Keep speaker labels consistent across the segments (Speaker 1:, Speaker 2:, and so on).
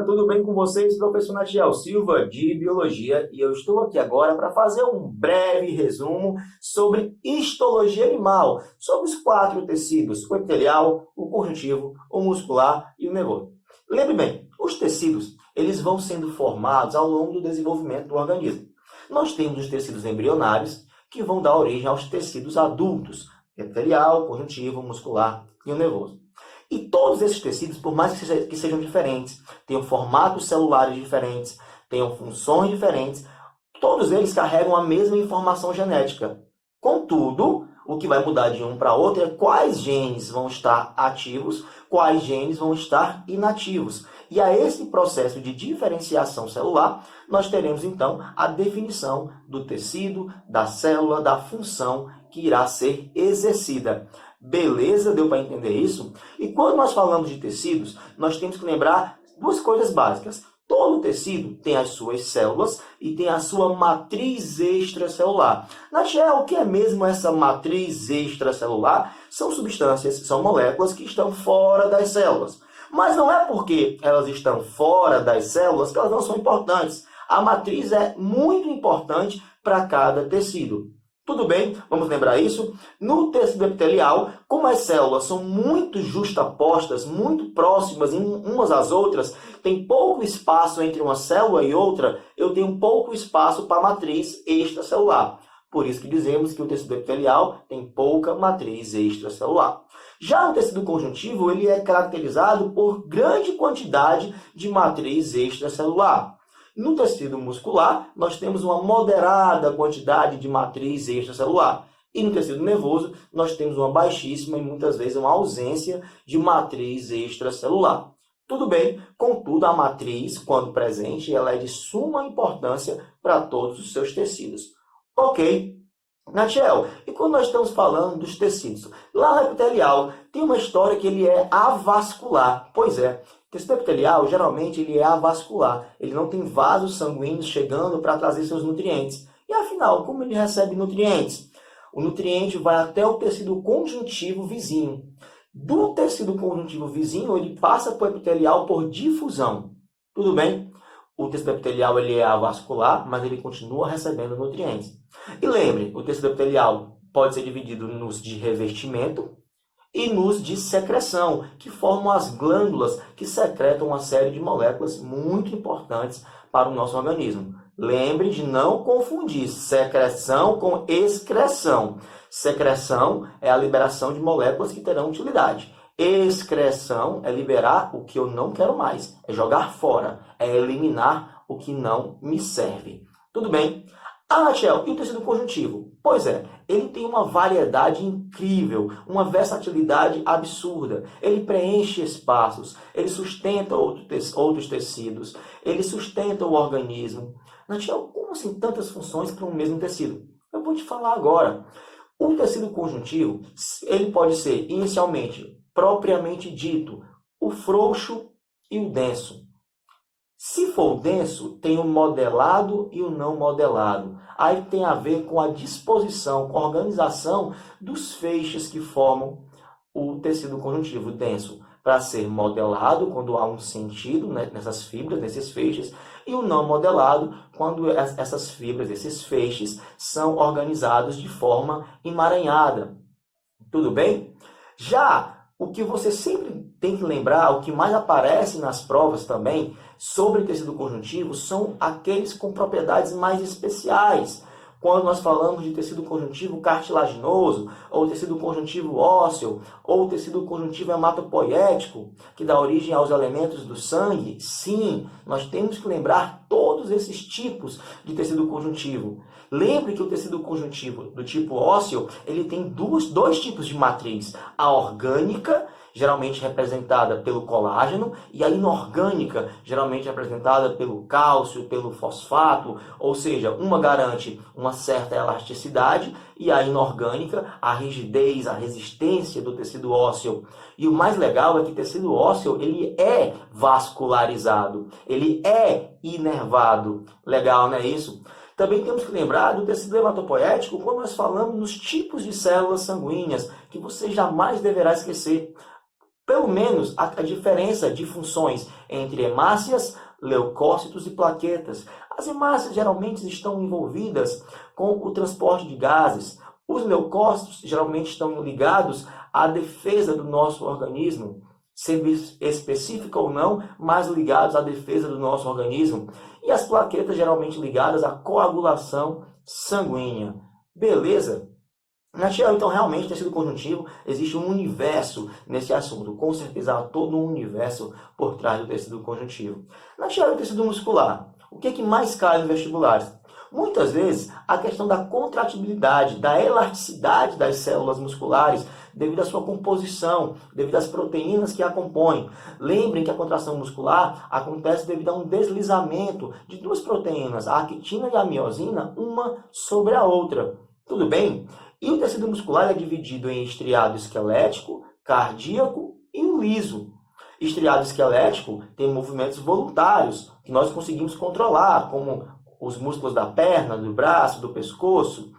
Speaker 1: galera, tudo bem com vocês? Professor Natiel Silva, de Biologia, e eu estou aqui agora para fazer um breve resumo sobre histologia animal, sobre os 4 tecidos, o epitelial, o conjuntivo, o muscular e o nervoso. Lembre bem, os tecidos, eles vão sendo formados ao longo do desenvolvimento do organismo. Nós temos os tecidos embrionários, que vão dar origem aos tecidos adultos, epitelial, conjuntivo, muscular e o nervoso. E todos esses tecidos, por mais que sejam diferentes, tenham formatos celulares diferentes, tenham funções diferentes, todos eles carregam a mesma informação genética. Contudo, o que vai mudar de um para outro é quais genes vão estar ativos, quais genes vão estar inativos. E a esse processo de diferenciação celular, nós teremos então a definição do tecido, da célula, da função que irá ser exercida. Beleza? Deu para entender isso? E quando nós falamos de tecidos, nós temos que lembrar 2 coisas básicas. Todo tecido tem as suas células e tem a sua matriz extracelular. Natiel, o que é mesmo essa matriz extracelular? São substâncias, são moléculas que estão fora das células. Mas não é porque elas estão fora das células que elas não são importantes. A matriz é muito importante para cada tecido. Tudo bem? Vamos lembrar isso? No tecido epitelial, como as células são muito justapostas, muito próximas umas às outras, tem pouco espaço entre uma célula e outra, eu tenho pouco espaço para a matriz extracelular. Por isso que dizemos que o tecido epitelial tem pouca matriz extracelular. Já o tecido conjuntivo, ele é caracterizado por grande quantidade de matriz extracelular. No tecido muscular, nós temos uma moderada quantidade de matriz extracelular. E no tecido nervoso, nós temos uma baixíssima e muitas vezes uma ausência de matriz extracelular. Tudo bem, contudo, a matriz, quando presente, ela é de suma importância para todos os seus tecidos. Ok. Natiel, e quando nós estamos falando dos tecidos? Lá no epitelial, tem uma história que ele é avascular. Pois é. O tecido epitelial, geralmente, ele é avascular. Ele não tem vasos sanguíneos chegando para trazer seus nutrientes. E, afinal, como ele recebe nutrientes? O nutriente vai até o tecido conjuntivo vizinho. Do tecido conjuntivo vizinho, ele passa para o epitelial por difusão. Tudo bem? O tecido epitelial ele é avascular, mas ele continua recebendo nutrientes. E lembre, o tecido epitelial pode ser dividido nos de revestimento e nos de secreção, que formam as glândulas que secretam uma série de moléculas muito importantes para o nosso organismo. Lembre de não confundir secreção com excreção. Secreção é a liberação de moléculas que terão utilidade. Excreção é liberar o que eu não quero mais, é jogar fora, é eliminar o que não me serve. Tudo bem? Ah, Natiel, e o tecido conjuntivo? Pois é, ele tem uma variedade incrível, uma versatilidade absurda. Ele preenche espaços, ele sustenta outros tecidos, ele sustenta o organismo. Natiel, como assim tantas funções para um mesmo tecido? Eu vou te falar agora. O tecido conjuntivo, ele pode ser, inicialmente, propriamente dito, o frouxo e o denso. Se for o denso, tem o modelado e o não modelado. Aí tem a ver com a disposição, com a organização dos feixes que formam o tecido conjuntivo denso, para ser modelado quando há um sentido, né, nessas fibras, nesses feixes, e o não modelado quando essas fibras, esses feixes, são organizados de forma emaranhada. Tudo bem? Já o que você sempre tem que lembrar, o que mais aparece nas provas também sobre tecido conjuntivo são aqueles com propriedades mais especiais. Quando nós falamos de tecido conjuntivo cartilaginoso, ou tecido conjuntivo ósseo, ou tecido conjuntivo hematopoético, que dá origem aos elementos do sangue, sim, nós temos que lembrar todos esses tipos de tecido conjuntivo. Lembre que o tecido conjuntivo do tipo ósseo, ele tem dois tipos de matriz. A orgânica, geralmente representada pelo colágeno, e a inorgânica, geralmente representada pelo cálcio, pelo fosfato, ou seja, uma garante uma certa elasticidade, e a inorgânica, a rigidez, a resistência do tecido ósseo. E o mais legal é que o tecido ósseo, ele é vascularizado, ele é inervado. Legal, não é isso? Também temos que lembrar do tecido hematopoético quando nós falamos nos tipos de células sanguíneas, que você jamais deverá esquecer. pelo menos a diferença de funções entre hemácias, leucócitos e plaquetas. As hemácias geralmente estão envolvidas com o transporte de gases. Os leucócitos geralmente estão ligados à defesa do nosso organismo, sendo específica ou não, mas ligados à defesa do nosso organismo. E as plaquetas geralmente ligadas à coagulação sanguínea. Beleza? Natiel, então, realmente, tecido conjuntivo, existe um universo nesse assunto. Com certeza, há todo um universo por trás do tecido conjuntivo. Natiel, o tecido muscular. O que é que mais cai nos vestibulares? Muitas vezes, a questão da contratibilidade, da elasticidade das células musculares, devido à sua composição, devido às proteínas que a compõem. Lembrem que a contração muscular acontece devido a um deslizamento de duas proteínas, a actina e a miosina, uma sobre a outra. Tudo bem? E o tecido muscular é dividido em estriado esquelético, cardíaco e liso. Estriado esquelético tem movimentos voluntários que nós conseguimos controlar, como os músculos da perna, do braço, do pescoço,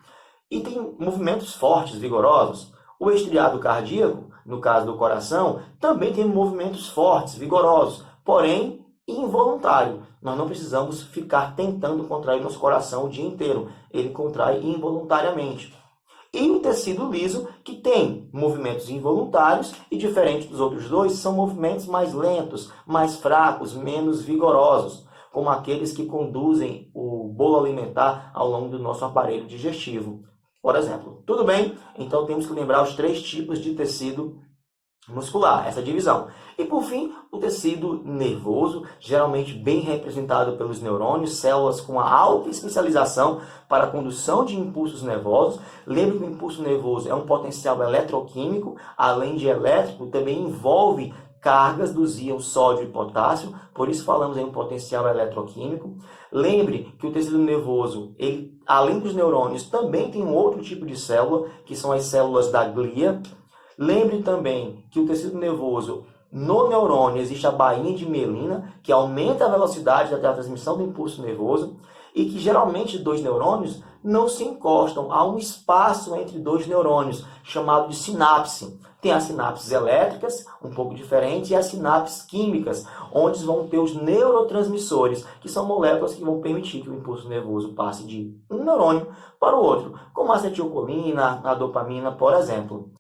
Speaker 1: e tem movimentos fortes, vigorosos. O estriado cardíaco, no caso do coração, também tem movimentos fortes, vigorosos, porém involuntário. Nós não precisamos ficar tentando contrair nosso coração o dia inteiro. Ele contrai involuntariamente. E o tecido liso, que tem movimentos involuntários e, diferente dos outros dois, são movimentos mais lentos, mais fracos, menos vigorosos, como aqueles que conduzem o bolo alimentar ao longo do nosso aparelho digestivo, por exemplo. Tudo bem? Então temos que lembrar os 3 tipos de tecido muscular, essa divisão. E por fim, o tecido nervoso, geralmente bem representado pelos neurônios, células com uma alta especialização para a condução de impulsos nervosos. Lembre que o impulso nervoso é um potencial eletroquímico, além de elétrico, também envolve cargas dos íons sódio e potássio, por isso falamos em um potencial eletroquímico. Lembre que o tecido nervoso, ele, além dos neurônios, também tem um outro tipo de célula, que são as células da glia. Lembre também que o tecido nervoso, no neurônio, existe a bainha de mielina, que aumenta a velocidade da transmissão do impulso nervoso, e que geralmente 2 neurônios não se encostam, há um espaço entre 2 neurônios, chamado de sinapse. Tem as sinapses elétricas, um pouco diferente, e as sinapses químicas, onde vão ter os neurotransmissores, que são moléculas que vão permitir que o impulso nervoso passe de um neurônio para o outro, como a acetilcolina, a dopamina, por exemplo.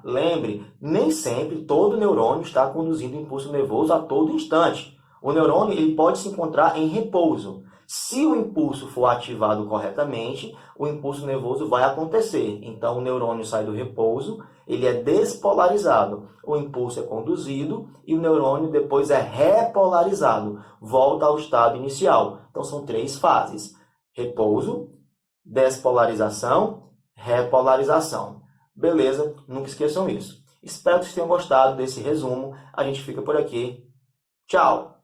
Speaker 1: Lembre, nem sempre todo neurônio está conduzindo o impulso nervoso a todo instante. O neurônio ele pode se encontrar em repouso. Se o impulso for ativado corretamente, o impulso nervoso vai acontecer. Então, o neurônio sai do repouso, ele é despolarizado. O impulso é conduzido e o neurônio depois é repolarizado. Volta ao estado inicial. Então, são 3 fases. Repouso, despolarização, repolarização. Beleza? Nunca esqueçam isso. Espero que vocês tenham gostado desse resumo. A gente fica por aqui. Tchau!